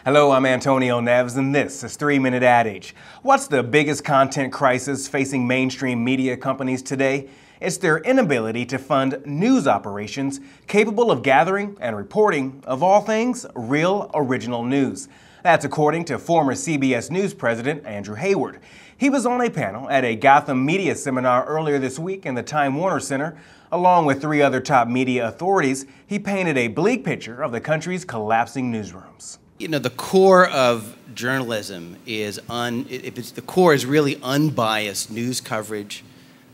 Hello, I'm Antonio Neves, and this is 3-Minute Adage. What's the biggest content crisis facing mainstream media companies today? It's their inability to fund news operations capable of gathering and reporting, of all things, real original news. That's according to former CBS News president Andrew Hayward. He was on a panel at a Gotham media seminar earlier this week in the Time Warner Center. Along with 3 other top media authorities, he painted a bleak picture of the country's collapsing newsrooms. You know, the core of journalism is the core is really unbiased news coverage.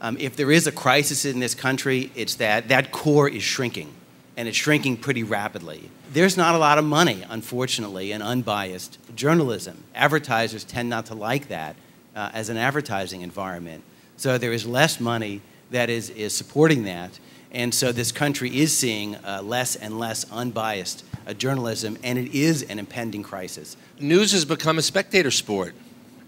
If there is a crisis in this country, it's that core is shrinking, and it's shrinking pretty rapidly. There's not a lot of money, unfortunately, in unbiased journalism. Advertisers tend not to like that as an advertising environment. So there is less money that is supporting that. And so this country is seeing less and less unbiased journalism, and it is an impending crisis. News has become a spectator sport.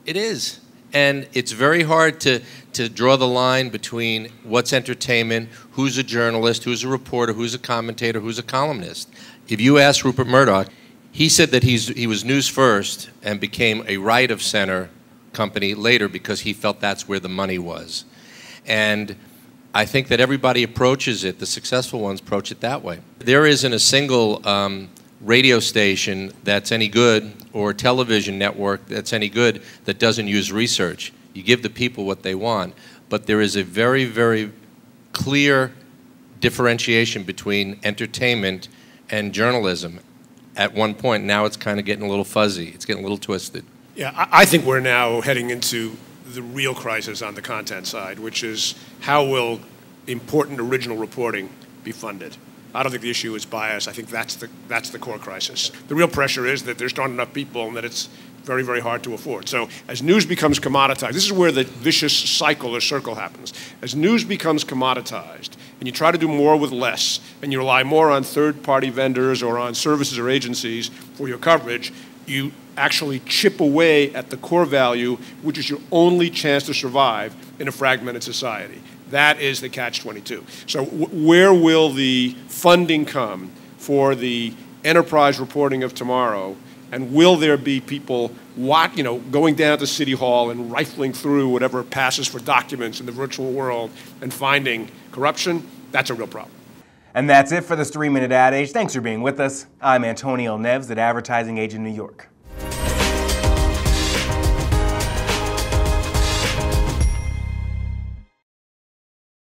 It is. And it's very hard to draw the line between what's entertainment, who's a journalist, who's a reporter, who's a commentator, who's a columnist. If you ask Rupert Murdoch, he said that he was news first and became a right of center company later because he felt that's where the money was. And I think that everybody approaches it, the successful ones approach it that way. There isn't a single radio station that's any good or television network that's any good that doesn't use research. You give the people what they want, but there is a very, very clear differentiation between entertainment and journalism. At one point, now it's kind of getting a little fuzzy. It's getting a little twisted. Yeah, I think we're now heading into the real crisis on the content side, which is how will important original reporting be funded? I don't think the issue is bias. I think that's the core crisis. The real pressure is that there's not enough people and that it's very, very hard to afford. So as news becomes commoditized, this is where the vicious cycle or circle happens. As news becomes commoditized and you try to do more with less and you rely more on third-party vendors or on services or agencies for your coverage, you actually chip away at the core value, which is your only chance to survive in a fragmented society. That is the catch-22. So where will the funding come for the enterprise reporting of tomorrow, and will there be people going down to City Hall and rifling through whatever passes for documents in the virtual world and finding corruption? That's a real problem. And that's it for this 3-Minute Adage. Thanks for being with us. I'm Antonio Neves at Advertising Age in New York.